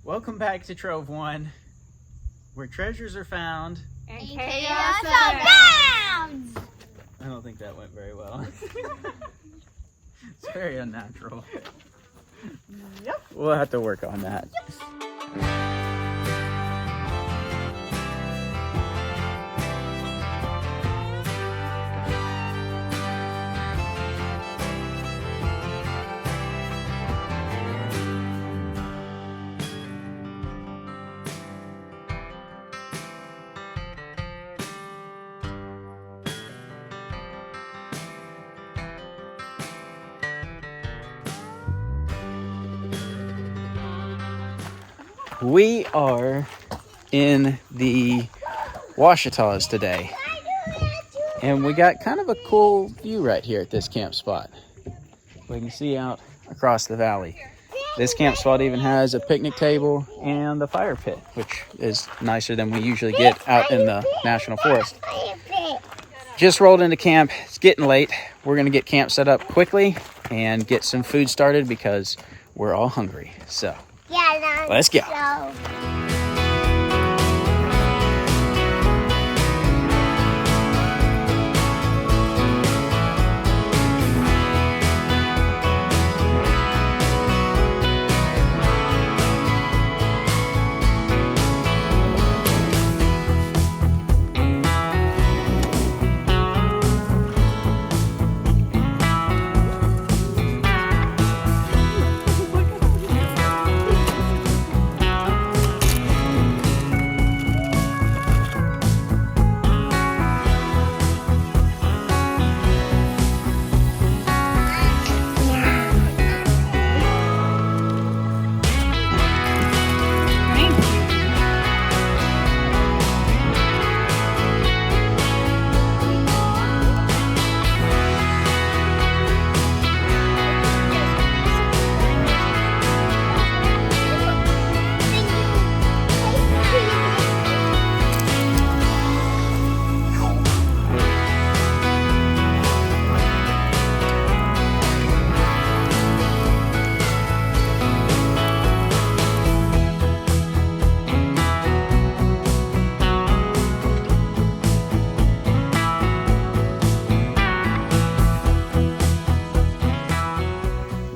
Welcome back to Trove One, where treasures are found. And chaos abounds! I don't think that went very well. It's very unnatural. Yep. We'll have to work on that. We are in the Ouachitas today, and we got kind of a cool view right here at this camp spot. We can see out across the valley. This camp spot even has a picnic table and the fire pit, which is nicer than we usually get out in the national forest. Just rolled into camp. It's getting late. We're going to get camp set up quickly and get some food started because we're all hungry. So let's go.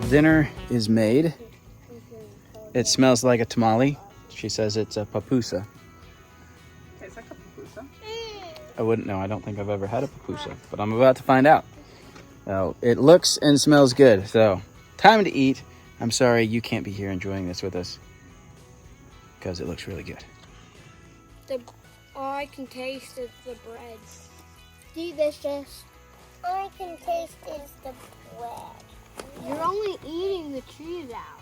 Dinner is made. It smells like a tamale. She says it's a papusa. Tastes like a pupusa. I wouldn't know. I don't think I've ever had a papusa, but I'm about to find out. It looks and smells good, so time to eat. I'm sorry you can't be here enjoying this with us because it looks really good. All I can taste is the bread. Delicious. All I can taste is the bread. You're only eating the cheese out.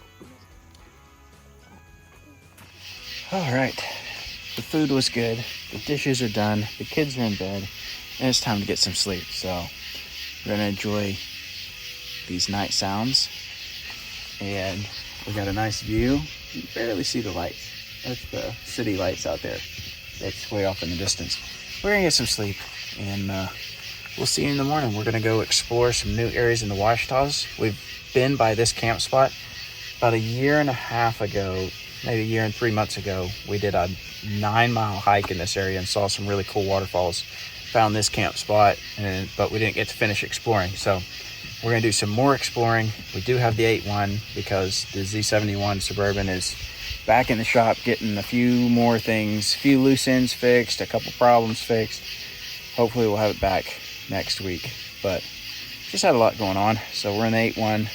All right. The food was good. The dishes are done. The kids are in bed. And it's time to get some sleep. So we're going to enjoy these night sounds. And we got a nice view. You can barely see the lights. That's the city lights out there. It's way off in the distance. We're going to get some sleep. And we'll see you in the morning. We're going to go explore some new areas in the Ouachitas. We've been by this camp spot about a year and a half ago, maybe a year and 3 months ago. We did a 9-mile hike in this area and saw some really cool waterfalls. Found this camp spot, but we didn't get to finish exploring. So we're going to do some more exploring. We do have the 8-1 because the Z71 Suburban is back in the shop getting a few more things, a few loose ends fixed, a couple problems fixed. Hopefully we'll have it back next week, but just had a lot going on. So we're in the 8-1.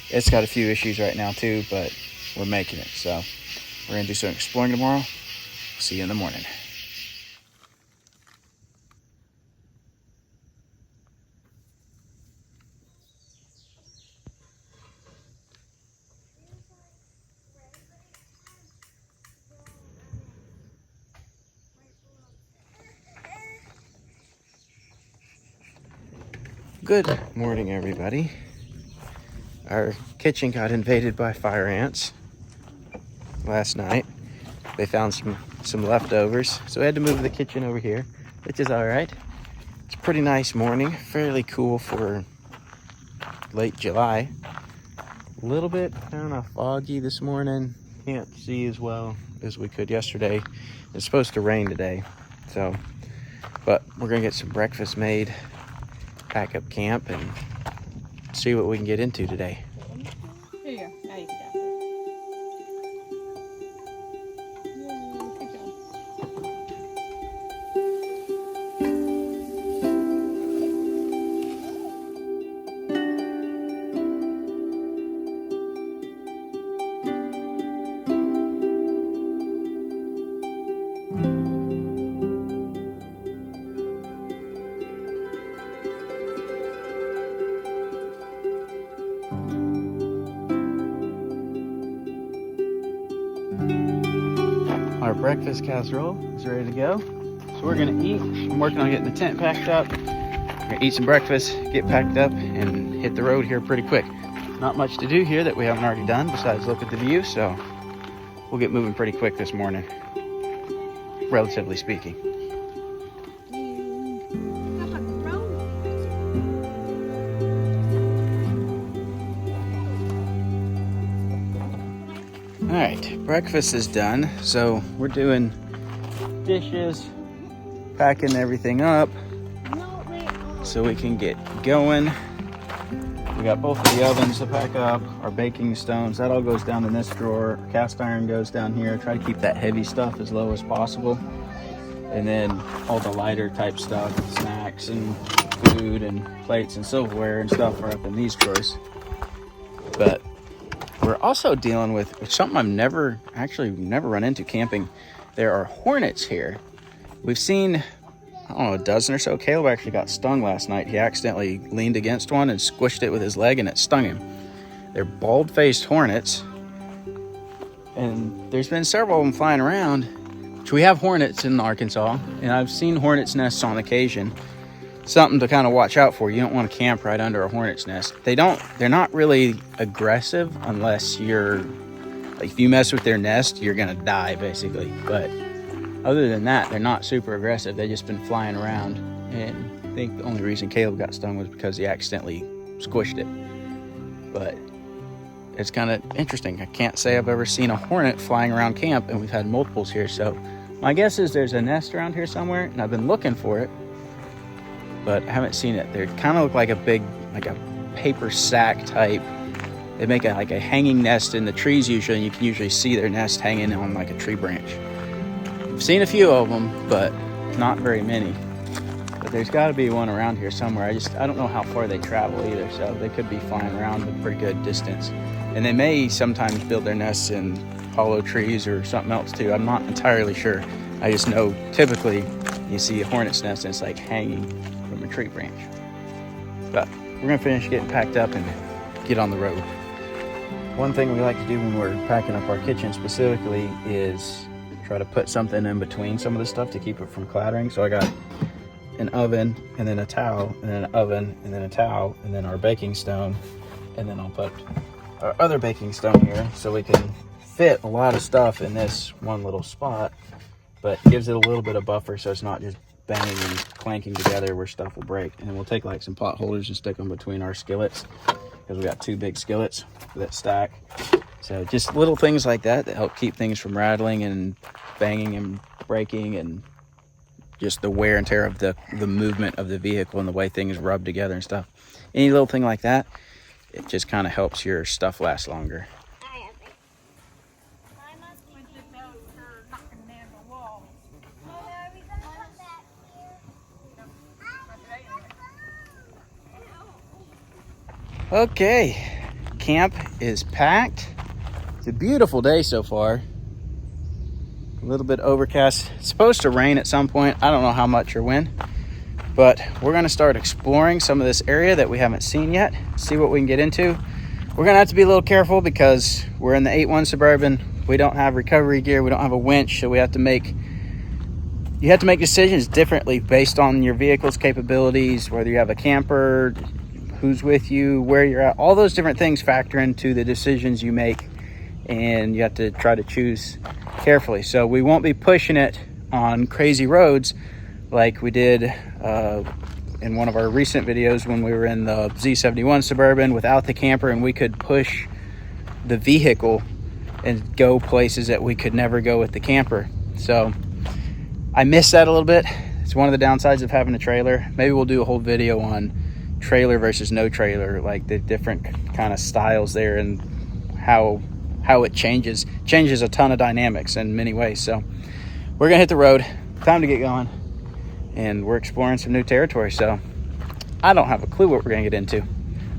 It's got a few issues right now too, but we're making it. So we're gonna do some exploring tomorrow. See you in the morning. Good morning, everybody. Our kitchen got invaded by fire ants last night. They found some leftovers, so we had to move the kitchen over here, which is all right. It's a pretty nice morning, fairly cool for late July. A little bit, I don't know, foggy this morning, can't see as well as we could yesterday. It's supposed to rain today, so, but we're gonna get some breakfast made, pack up camp, and see what we can get into today. Here you go. Now you can go. Yay, good job. Our breakfast casserole is ready to go. So we're gonna eat. I'm working on getting the tent packed up. We're gonna eat some breakfast, get packed up, and hit the road here pretty quick. Not much to do here that we haven't already done besides look at the view, so we'll get moving pretty quick this morning, relatively speaking. All right, breakfast is done. So we're doing dishes, packing everything up so we can get going. We got both of the ovens to pack up, our baking stones, that all goes down in this drawer. Cast iron goes down here. Try to keep that heavy stuff as low as possible. And then all the lighter type stuff, snacks and food and plates and silverware and stuff are up in these drawers. But we're also dealing with something I've never run into camping. There are hornets here. We've seen, I don't know, a dozen or so. Caleb actually got stung last night. He accidentally leaned against one and squished it with his leg and it stung him. They're bald-faced hornets. And there's been several of them flying around. Which we have hornets in Arkansas, and I've seen hornets' nests on occasion. Something to kind of watch out for. You don't want to camp right under a hornet's nest. They're not really aggressive unless if you mess with their nest, you're gonna die basically. But other than that, they're not super aggressive. They've just been flying around, and I think the only reason Caleb got stung was because he accidentally squished it. But it's kind of interesting. I can't say I've ever seen a hornet flying around camp, and we've had multiples here. So my guess is there's a nest around here somewhere, and I've been looking for it, but I haven't seen it. They kind of look like a big, like a paper sack type. They make a hanging nest in the trees usually, and you can usually see their nest hanging on like a tree branch. I've seen a few of them, but not very many. But there's got to be one around here somewhere. I don't know how far they travel either, so they could be flying around a pretty good distance. And they may sometimes build their nests in hollow trees or something else too. I'm not entirely sure. I just know typically you see a hornet's nest and it's like hanging from a tree branch. But we're gonna finish getting packed up and get on the road. One thing we like to do when we're packing up our kitchen specifically is try to put something in between some of the stuff to keep it from clattering. So I got an oven and then a towel and then an oven and then a towel and then our baking stone, and then I'll put our other baking stone here so we can fit a lot of stuff in this one little spot, but gives it a little bit of buffer so it's not just banging and clanking together where stuff will break. And then we'll take like some pot holders and stick them between our skillets because we got two big skillets that stack. So just little things like that help keep things from rattling and banging and breaking, and just the wear and tear of the movement of the vehicle and the way things rub together and stuff. Any little thing like that, it just kind of helps your stuff last longer. Okay, camp is packed. It's a beautiful day so far. A little bit overcast. It's supposed to rain at some point. I don't know how much or when, but we're gonna start exploring some of this area that we haven't seen yet, see what we can get into. We're gonna have to be a little careful because we're in the 8-1 Suburban. We don't have recovery gear, we don't have a winch, so you have to make decisions differently based on your vehicle's capabilities, whether you have a camper, who's with you, where you're at. All those different things factor into the decisions you make, and you have to try to choose carefully. So we won't be pushing it on crazy roads like we did in one of our recent videos when we were in the Z71 Suburban without the camper, and we could push the vehicle and go places that we could never go with the camper. So I miss that a little bit. It's one of the downsides of having a trailer. Maybe we'll do a whole video on trailer versus no trailer, like the different kind of styles there and how it changes a ton of dynamics in many ways. So we're gonna hit the road. Time to get going, and we're exploring some new territory. So I don't have a clue what we're gonna get into.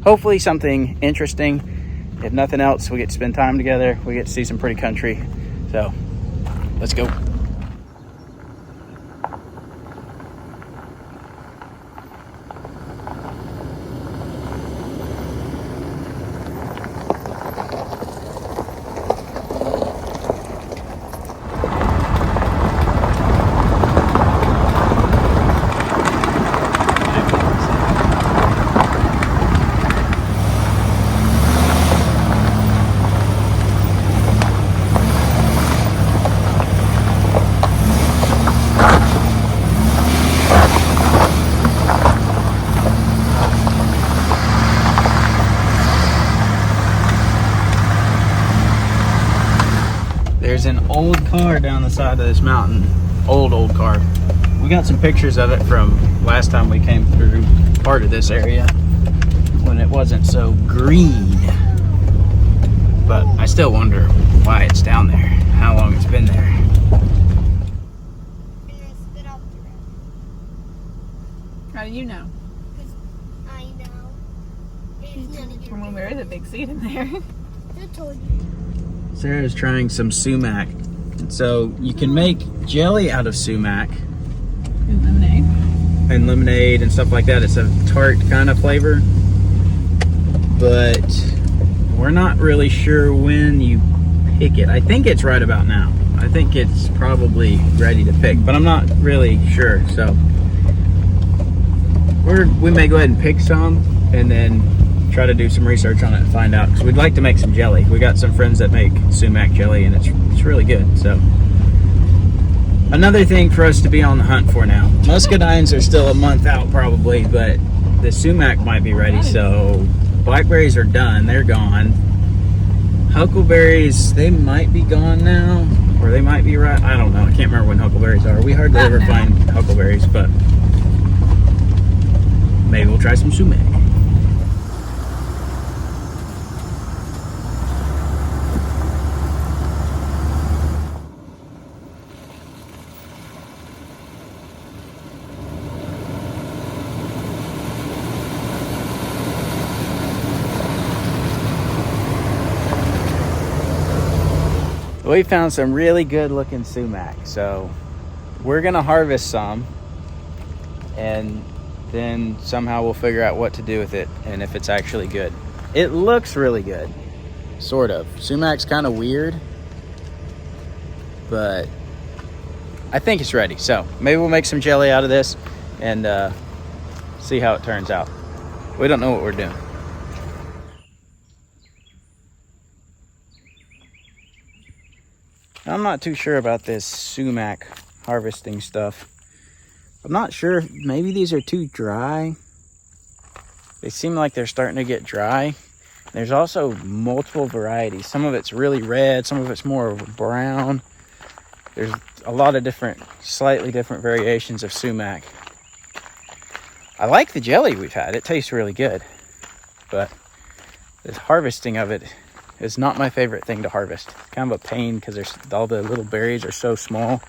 Hopefully something interesting. If nothing else, we get to spend time together. We get to see some pretty country. So let's go. There's an old car down the side of this mountain. Old car. We got some pictures of it from last time we came through part of this area when it wasn't so green. But I still wonder why it's down there, how long it's been there. How do you know? I know. It's none of your Well, there is a big seed in there. Who told you? Sarah's trying some sumac. So you can make jelly out of sumac And lemonade. and lemonade and stuff like that. It's a tart kind of flavor. But we're not really sure when you pick it. I think it's right about now. I think it's probably ready to pick, but I'm not really sure. So we may go ahead and pick some and then try to do some research on it and find out, because we'd like to make some jelly. We got some friends that make sumac jelly, and it's really good. So another thing for us to be on the hunt for now. Muscadines are still a month out probably, but the sumac might be ready. So blackberries are done, they're gone. Huckleberries, they might be gone now, or they might be right. I don't know. I can't remember when huckleberries are. We hardly ever find huckleberries, but maybe we'll try some sumac. We found some really good looking sumac, so we're gonna harvest some and then somehow we'll figure out what to do with it and if it's actually good. It looks really good, sort of. Sumac's kind of weird, but I think it's ready. So maybe we'll make some jelly out of this and see how it turns out. We don't know what we're doing. I'm not too sure about this sumac harvesting stuff. I'm not sure, maybe these are too dry. They seem like they're starting to get dry. There's also multiple varieties. Some of it's really red, some of it's more brown. There's a lot of different, slightly different variations of sumac. I like the jelly we've had. It tastes really good. But the harvesting of it is not my favorite thing to harvest. It's kind of a pain because there's all the little berries are so small.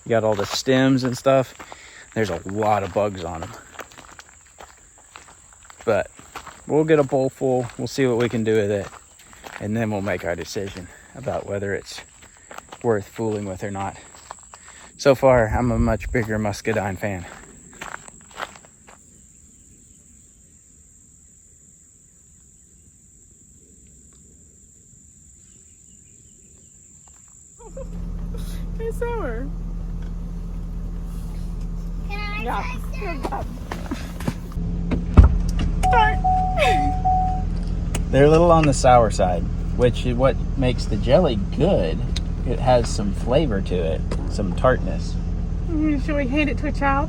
You got all the stems and stuff. There's a lot of bugs on them. But we'll get a bowl full. We'll see what we can do with it. And then we'll make our decision about whether it's worth fooling with or not. So far, I'm a much bigger muscadine fan. It's sour. Can I Yeah. try some? Start. They're a little on the sour side, which is what makes the jelly good. It has some flavor to it, some tartness. Should we hand it to a child?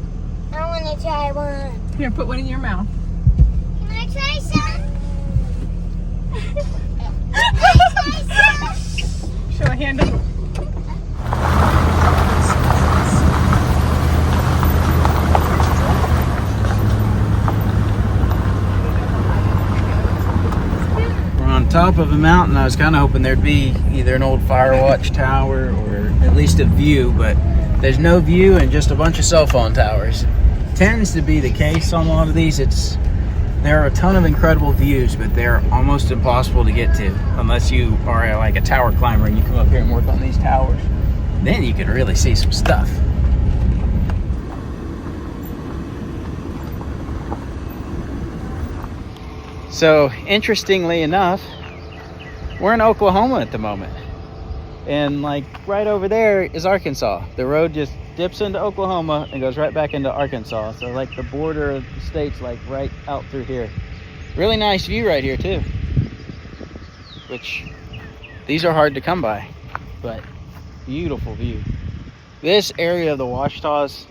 I want to try one. Here, put one in your mouth. Can I try some? Can I try some? Show a hand up. We're on top of a mountain. I was kind of hoping there'd be either an old fire watch tower or at least a view, but there's no view and just a bunch of cell phone towers. Tends to be the case on a lot of these. There are a ton of incredible views, but they're almost impossible to get to unless you are like a tower climber and you come up here and work on these towers. Then you can really see some stuff. So interestingly enough, we're in Oklahoma at the moment. And like right over there is Arkansas. The road just dips into Oklahoma and goes right back into Arkansas. So like the border of the state's like right out through here. Really nice view right here too. Which these are hard to come by, but beautiful view. This area of the Ouachitas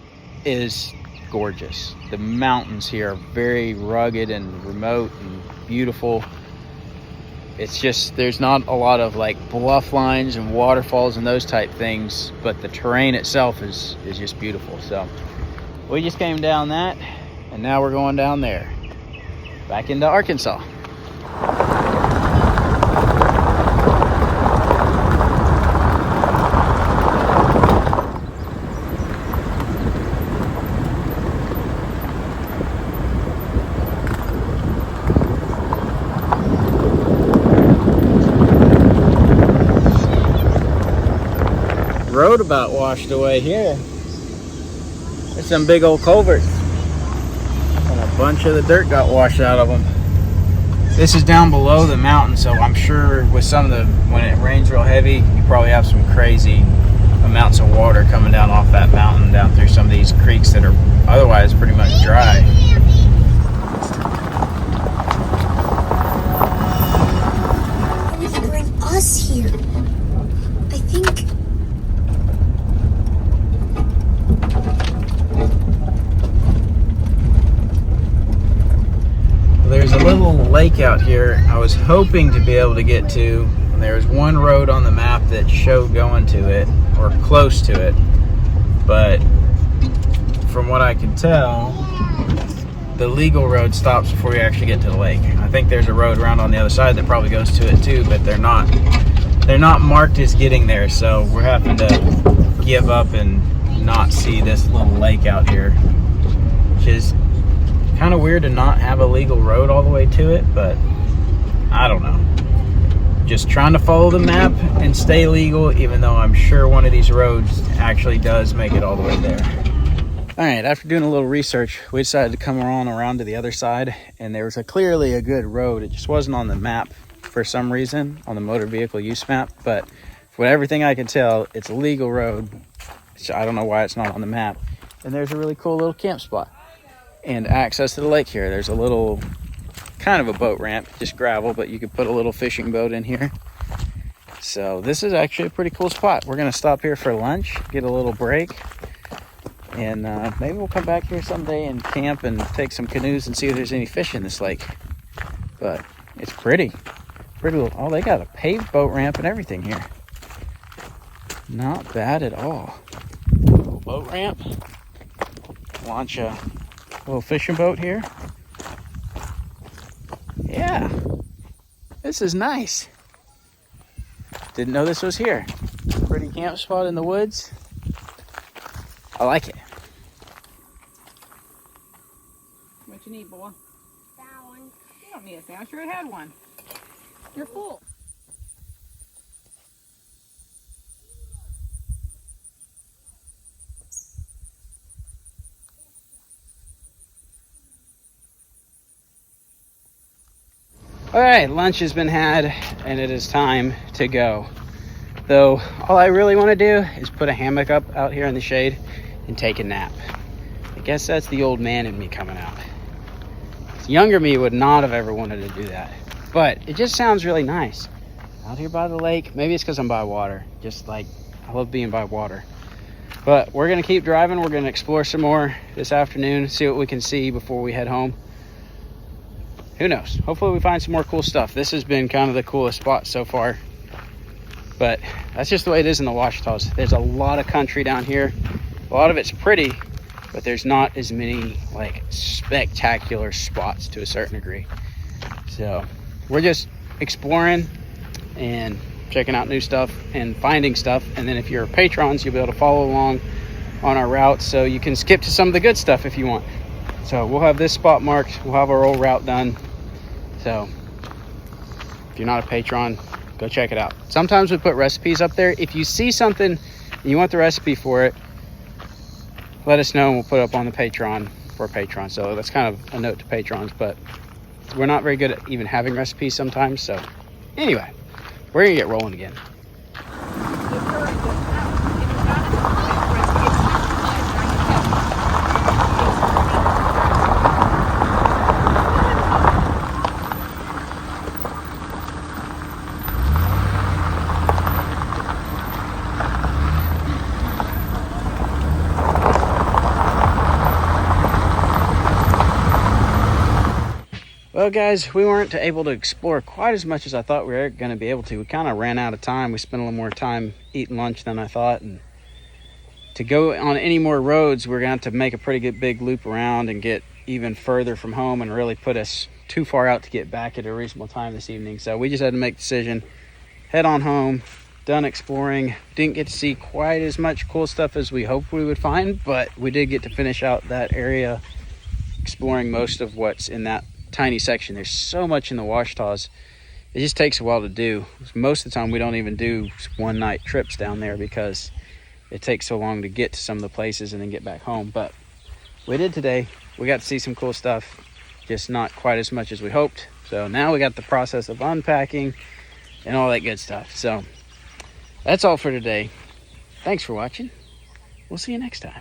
is gorgeous. The mountains here are very rugged and remote and beautiful. It's just, there's not a lot of like bluff lines and waterfalls and those type things, but the terrain itself is just beautiful. So we just came down that and now we're going down there, back into Arkansas. Road about washed away here. There's some big old culverts and a bunch of the dirt got washed out of them. This is down below the mountain, so I'm sure with some of the, when it rains real heavy, you probably have some crazy amounts of water coming down off that mountain down through some of these creeks that are otherwise pretty much dry. They bring us here. I think. There's a little lake out here I was hoping to be able to get to. There's one road on the map that showed going to it, or close to it, but from what I can tell, the legal road stops before you actually get to the lake. I think there's a road around on the other side that probably goes to it too, but they're not marked as getting there, so we're having to give up and not see this little lake out here, which is kind of weird to not have a legal road all the way to it, but I don't know. Just trying to follow the map and stay legal, even though I'm sure one of these roads actually does make it all the way there. All right, after doing a little research, we decided to come around to the other side, and there was clearly a good road. It just wasn't on the map for some reason, on the motor vehicle use map, but for everything I can tell, it's a legal road. So I don't know why it's not on the map. And there's a really cool little camp spot and access to the lake here. There's a little, kind of a boat ramp, just gravel, but you could put a little fishing boat in here. So this is actually a pretty cool spot. We're gonna stop here for lunch, get a little break, and maybe we'll come back here someday and camp and take some canoes and see if there's any fish in this lake. But it's pretty little. Oh, they got a paved boat ramp and everything here. Not bad at all. Little boat ramp. Launch a little fishing boat here. Yeah, this is nice. Didn't know this was here. Pretty camp spot in the woods. I like it. What you need, boy? That one. You don't need a sandwich. You already had one. You're full. All right, lunch has been had and it is time to go. Though all I really want to do is put a hammock up out here in the shade and take a nap. I guess that's the old man in me coming out. Younger me would not have ever wanted to do that, but it just sounds really nice. Out here by the lake, maybe it's because I'm by water. Just like, I love being by water. But we're gonna keep driving. We're gonna explore some more this afternoon, see what we can see before we head home. Who knows? Hopefully we find some more cool stuff. This has been kind of the coolest spot so far. But that's just the way it is in the Ouachitas. There's a lot of country down here. A lot of it's pretty, but there's not as many like spectacular spots to a certain degree. So we're just exploring and checking out new stuff and finding stuff. And then if you're patrons, you'll be able to follow along on our route, so you can skip to some of the good stuff if you want. So we'll have this spot marked. We'll have our old route done. So if you're not a patron, go check it out. Sometimes we put recipes up there. If you see something and you want the recipe for it, let us know and we'll put it up on the Patreon for patrons. So that's kind of a note to patrons, but we're not very good at even having recipes sometimes. So anyway, we're gonna get rolling again. Well guys, we weren't able to explore quite as much as I thought we were going to be able to. We kind of ran out of time. We spent a little more time eating lunch than I thought. And to go on any more roads, we're going to have to make a pretty good big loop around and get even further from home and really put us too far out to get back at a reasonable time this evening. So we just had to make the decision, head on home, done exploring. Didn't get to see quite as much cool stuff as we hoped we would find, but we did get to finish out that area, exploring most of what's in that tiny section. There's so much in the Ouachitas. It just takes a while to do. Most of the time we don't even do one night trips down there because it takes so long to get to some of the places and then get back home. But we did today. We got to see some cool stuff, just not quite as much as we hoped. So now we got the process of unpacking and all that good stuff. So that's all for today. Thanks for watching. We'll see you next time.